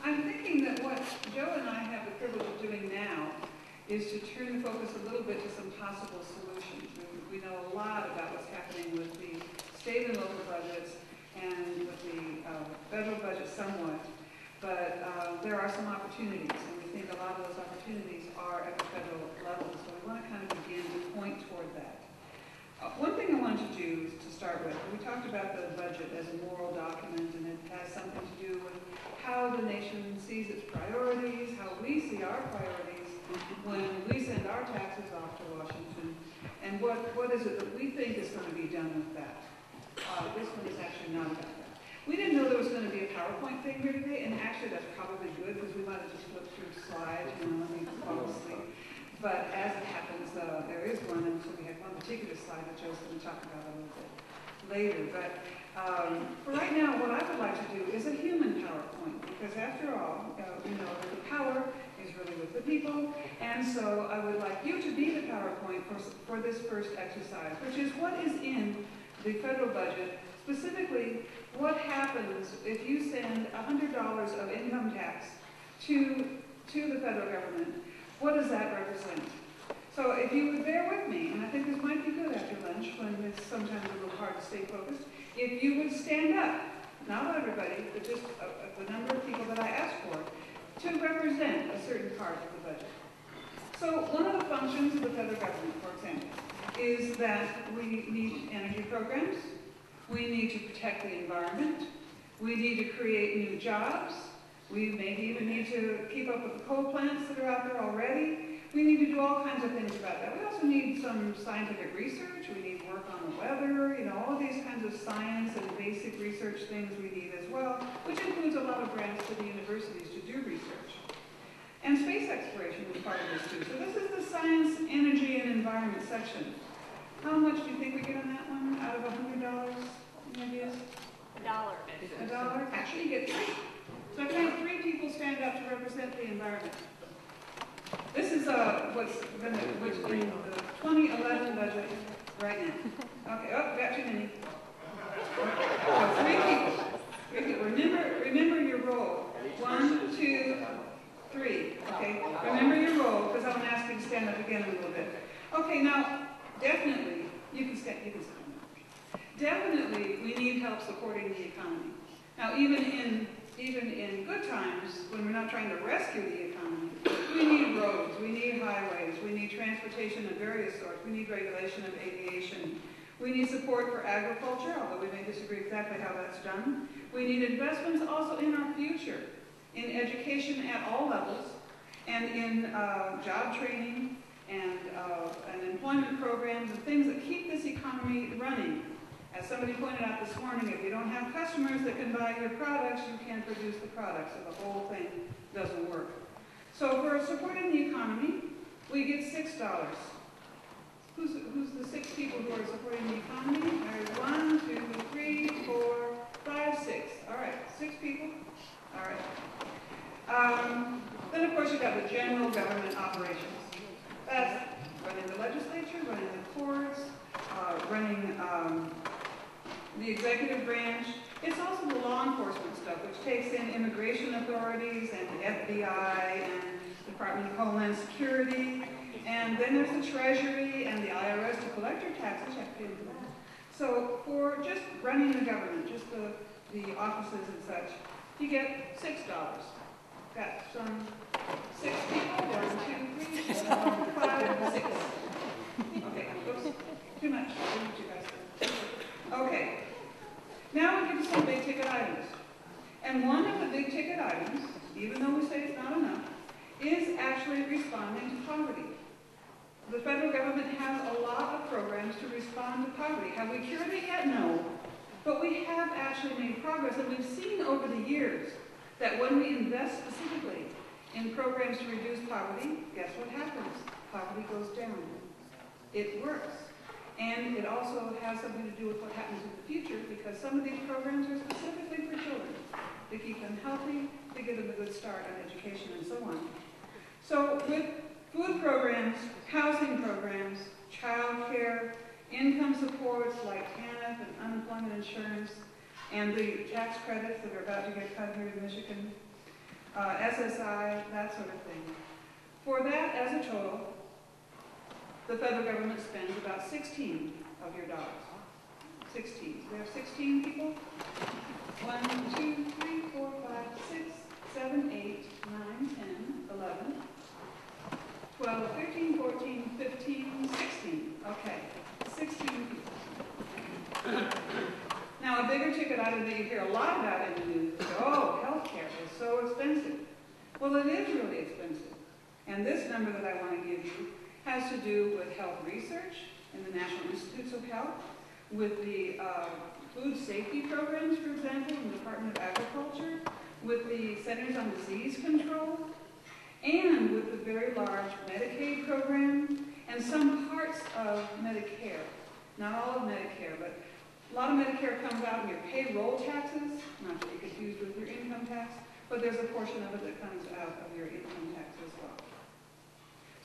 I'm thinking that what Joe and I have the privilege of doing now is to turn the focus a little bit to some possible solutions. We know a lot about what's happening with the state and local budgets and with the federal budget somewhat, but there are some opportunities, and we think a lot of those opportunities are at the federal level, so we want to kind of begin to point toward that. One thing I wanted to do to start with, we talked about the budget as a moral document, and it has something to do with how the nation sees its priorities, how we see our priorities when we send our taxes off to Washington, and what is it that we think is going to be done with that. This one is actually not about that. We didn't know there was going to be a PowerPoint thing here today, and actually that's probably good because we might have just flipped through slides, and we fall asleep. But as it happens, there is one, and so we have one particular slide that Joe's going to talk about a little bit later. But for right now, what I would like to do is a human PowerPoint, because after all, we know that the power is really with the people, and so I would like you to be the PowerPoint for this first exercise, which is what is in the federal budget. Specifically, what happens if you send $100 of income tax to the federal government? What does that represent? So if you would bear with me, and I think this might be good after lunch when it's sometimes a little hard to stay focused, if you would stand up, not everybody, but just the number of people that I asked for, to represent a certain part of the budget. So one of the functions of the federal government, for example, is that we need energy programs. We need to protect the environment. We need to create new jobs. We maybe even need to keep up with the coal plants that are out there already. We need to do all kinds of things about that. We also need some scientific research. We need work on the weather, all of these kinds of science and basic research things we need as well, which includes a lot of grants to the universities to do research. And space exploration is part of this too. So this is the science, energy, and environment section. How much do you think we get on that one out of $100? Any ideas? $1. $1? Actually, you get 3. So I can have 3 people stand up to represent the environment. This is what's in the 2011 budget right now. Okay, oh, got too many. So 3 people. Remember your role. 1, 2, 3. Okay, remember your role, because I'm going to ask you to stand up again in a little bit. Okay, now, definitely, you can stand up. Definitely, we need help supporting the economy. Now, even in good times, when we're not trying to rescue the economy, we need roads, we need highways, we need transportation of various sorts, we need regulation of aviation, we need support for agriculture, although we may disagree exactly how that's done. We need investments also in our future, in education at all levels, and in job training and employment programs and things that keep this economy running. As somebody pointed out this morning, if you don't have customers that can buy your products, you can't produce the products, so the whole thing doesn't work. So for supporting the economy, we get $6. Who's the 6 people who are supporting the economy? There's 1, 2, 3, 4, 5, 6. All right, 6 people. All right. Then of course you've got the general government operations. That's running the legislature, running the courts, running the executive branch. It's also the law enforcement stuff, which takes in immigration authorities and the FBI and the Department of Homeland Security. And then there's the Treasury and the IRS to collect your taxes. You have to pay them. So for just running the government, just the offices and such, you get $6. Got some 6 people. 1, 2, 3, 4, 5, 6. Okay, oops, too much. You guys. Okay. Now we get to some big ticket items. And one of the big ticket items, even though we say it's not enough, is actually responding to poverty. The federal government has a lot of programs to respond to poverty. Have we cured it yet? No. But we have actually made progress, and we've seen over the years that when we invest specifically in programs to reduce poverty, guess what happens? Poverty goes down. It works. And it also has something to do with what happens in the future, because some of these programs are specifically for children, to keep them healthy, to give them a good start on education, and so on. So with food programs, housing programs, child care, income supports like TANF and unemployment insurance, and the tax credits that are about to get cut here in Michigan, SSI, that sort of thing. For that, as a total, the federal government spends about 16 of your dollars. 16. So we have 16 people. 1, 2, 3, 4, 5, 6, 7, 8, 9, 10, 11, 12, 13, 14, 15, 16. Okay, 16 people. Now, a bigger ticket item that you hear a lot about in the news is, oh, healthcare is so expensive. Well, it is really expensive. And this number that I want to give you has to do with health research in the National Institutes of Health, with the food safety programs, for example, in the Department of Agriculture, with the Centers on Disease Control, and with the very large Medicaid program, and some parts of Medicare. Not all of Medicare, but a lot of Medicare comes out in your payroll taxes, not to be confused with your income tax, but there's a portion of it that comes out of your income tax as well.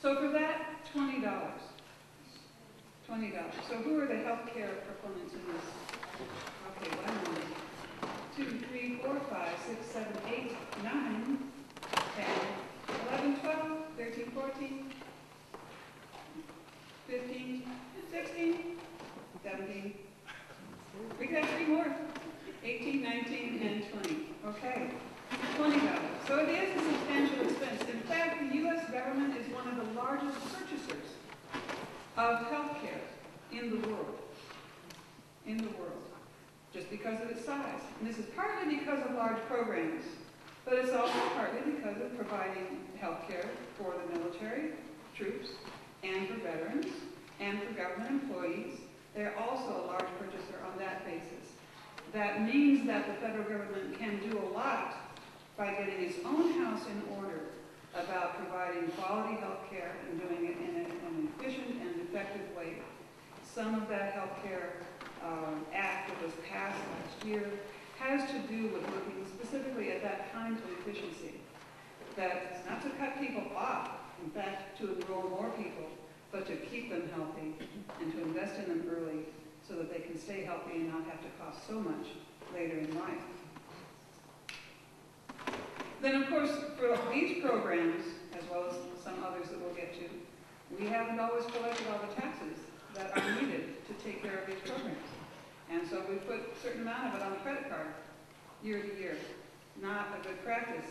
So for that, $20. $20. So who are the healthcare proponents in this? Okay, 1, 2, 3, 4, 5, 6, 7, 8, 9, 10, 11, 12, 13, 14, 15, 16, 17. We got 3 more. 18, 19, and 20. Okay, $20. So it is a substantial expense. In fact, the U.S. government is one of the largest purchasers of health care in the world. In the world. Just because of its size. And this is partly because of large programs, but it's also partly because of providing health care for the military, troops, and for veterans, and for government employees. They're also a large purchaser on that basis. That means that the federal government can do a lot by getting its own house in order about providing quality health care and doing it in an efficient and effective way. Some of that health care act that was passed last year has to do with looking specifically at that kind of efficiency. That it's not to cut people off, in fact, to enroll more people, but to keep them healthy and to invest in them early so that they can stay healthy and not have to cost so much later in life. Then, of course, for these programs, as well as some others that we'll get to, we haven't always collected all the taxes that are needed to take care of these programs. And so we put a certain amount of it on the credit card year to year. Not a good practice.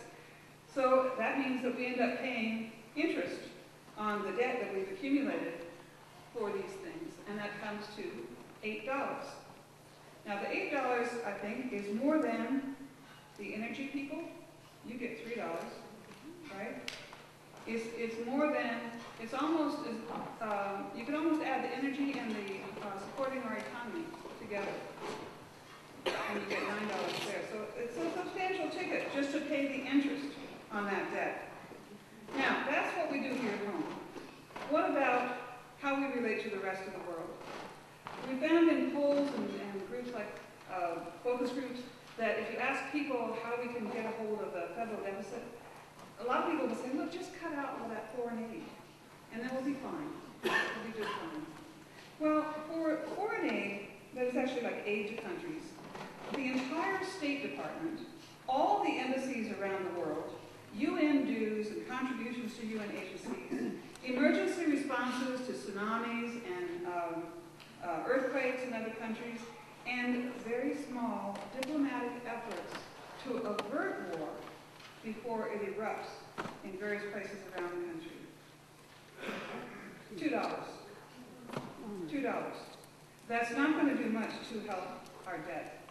So that means that we end up paying interest on the debt that we've accumulated for these things, and that comes to $8. Now the $8, I think, is more than the energy people. You get $3, right? It's more than, it's almost, you can almost add the energy and the supporting our economy together, and you get $9 there. So it's a substantial ticket just to pay the interest on that debt. Now, that's what we do here at home. What about how we relate to the rest of the world? We found in polls and groups like focus groups that if you ask people how we can get a hold of the federal deficit, a lot of people will say, look, just cut out all that foreign aid, and then we'll be fine. We'll be just fine. Well, for foreign aid, that is actually like aid to countries, the entire State Department, all the embassies around the world, UN dues and contributions to UN agencies, emergency responses to tsunamis and earthquakes in other countries, and very small diplomatic efforts to avert war before it erupts in various places around the country. $2. That's not going to do much to help our debt.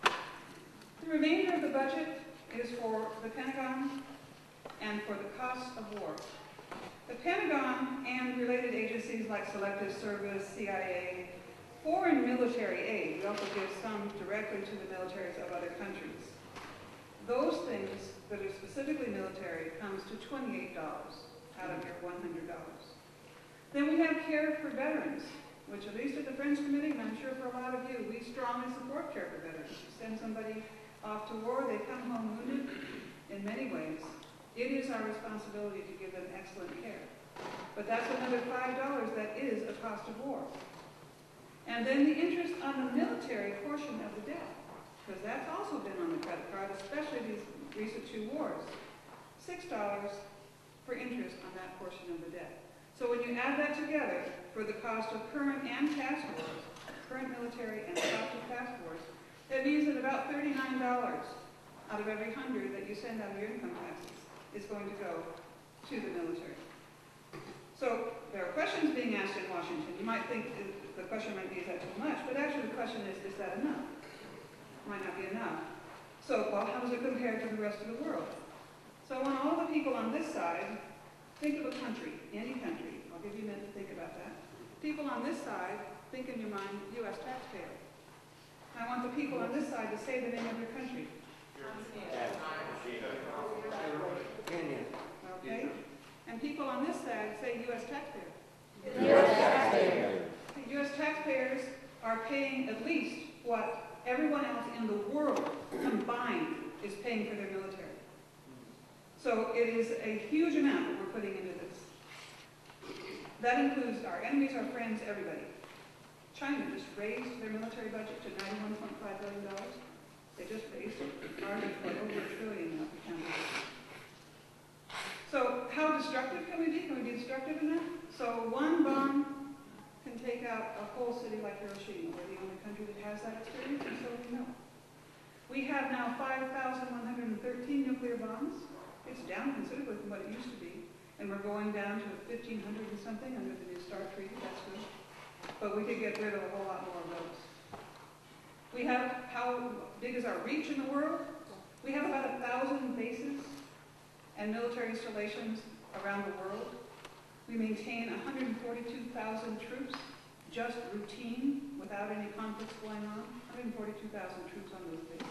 The remainder of the budget is for the Pentagon and for the cost of war. The Pentagon and related agencies like Selective Service, CIA, foreign military aid, we also give some directly to the militaries of other countries. Those things that are specifically military comes to $28 out of your $100. Then we have care for veterans, which at least at the Friends Committee, and I'm sure for a lot of you, we strongly support care for veterans. You send somebody off to war, they come home wounded in many ways. It is our responsibility to give them excellent care. But that's another $5 that is a cost of war. And then the interest on the military portion of the debt, because that's also been on the credit card, especially these recent 2 wars. $6 for interest on that portion of the debt. So when you add that together for the cost of current and task force, current military and the cost of task force, that means that about $39 out of every 100 that you send out of your income taxes is going to go to the military. So there are questions being asked in Washington. You might think the question might be, is that too much? But actually the question is that enough? Might not be enough. So, well, how does it compare to the rest of the world? So I want all the people on this side, think of a country, any country. I'll give you a minute to think about that. People on this side, think in your mind, U.S. taxpayer. I want the people on this side to say the name of your country. Okay? And people on this side say U.S. taxpayer. U.S. taxpayer. U.S. taxpayers are paying at least what everyone else in the world combined is paying for their military. So it is a huge amount that we're putting into this. That includes our enemies, our friends, everybody. China just raised their military budget to $91.5 billion. They just raised it. Ours is like over $1 trillion now. So how destructive can we be? Can we be destructive in that? So one bomb can take out a whole city like Hiroshima. We're the only country that has that experience, and so we know. We have now 5,113 nuclear bombs. It's down considerably from what it used to be. And we're going down to 1,500 and something under the New START treaty. That's good. But we could get rid of a whole lot more of those. We have, how big is our reach in the world? We have about 1,000 bases and military installations around the world. We maintain 142,000 troops, just routine, without any conflicts going on. 142,000 troops on those bases.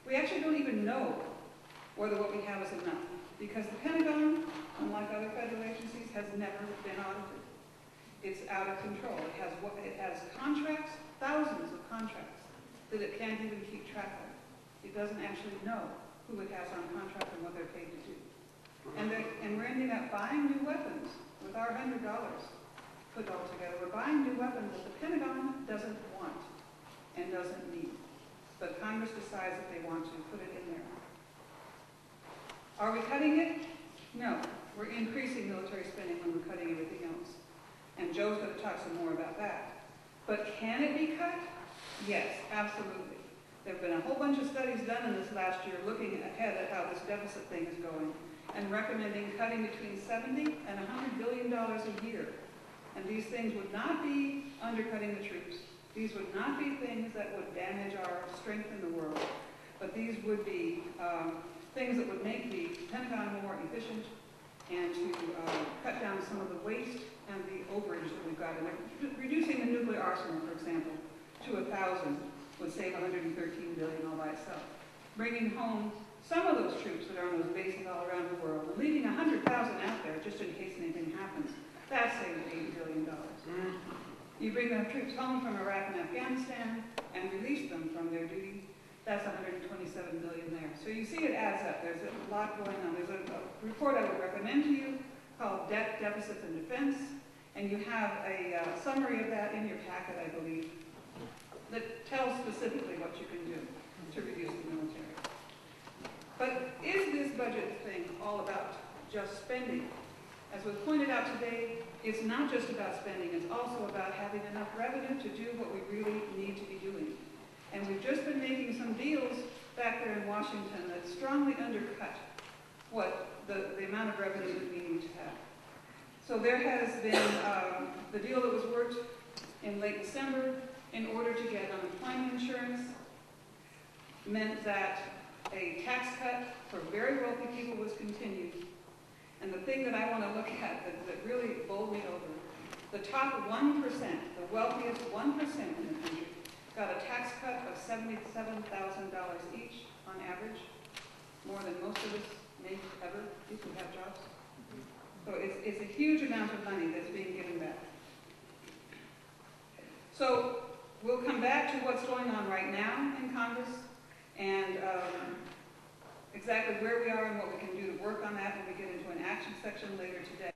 We actually don't even know whether what we have is enough, because the Pentagon, unlike other federal agencies, has never been audited. It's out of control. It has contracts, thousands of contracts, that it can't even keep track of. It doesn't actually know who it has on contract and what they're paid to do. And we're ending up buying new weapons with our $100 put all together. We're buying new weapons that the Pentagon doesn't want and doesn't need. But Congress decides that they want to put it in there. Are we cutting it? No. We're increasing military spending when we're cutting everything else. And Joe's going to talk some more about that. But can it be cut? Yes, absolutely. There have been a whole bunch of studies done in this last year looking ahead at how this deficit thing is going and recommending cutting between $70 and $100 billion a year. And these things would not be undercutting the troops. These would not be things that would damage our strength in the world. But these would be things that would make the Pentagon more efficient and to cut down some of the waste and the overage that we've got in there. Reducing the nuclear arsenal, for example, to 1,000 would save $113 billion all by itself. Bringing home some of those troops that are on those bases all around the world and leaving 100,000 out there just in case anything happens, that saves $8 billion. You bring the troops home from Iraq and Afghanistan and release them from their duty, that's $127 billion there. So you see it adds up. There's a lot going on. There's a report I would recommend to you called Debt, Deficits, and Defense, and you have a summary of that in your packet, I believe, that tells specifically what you can do to reduce the military. But is this budget thing all about just spending? As was pointed out today, it's not just about spending, it's also about having enough revenue to do what we really need to be doing. And we've just been making some deals back there in Washington that strongly undercut what the amount of revenue that we need to have. So there has been the deal that was worked in late December in order to get unemployment insurance meant that a tax cut for very wealthy people was continued. And the thing that I want to look at that really bowled me over, the top 1%, the wealthiest 1% in the country, got a tax cut of $77,000 each on average, more than most of us make ever if we have jobs. So it's a huge amount of money that's being given back. So we'll come back to what's going on right now in Congress and exactly where we are and what we can do to work on that when we get into an action section later today.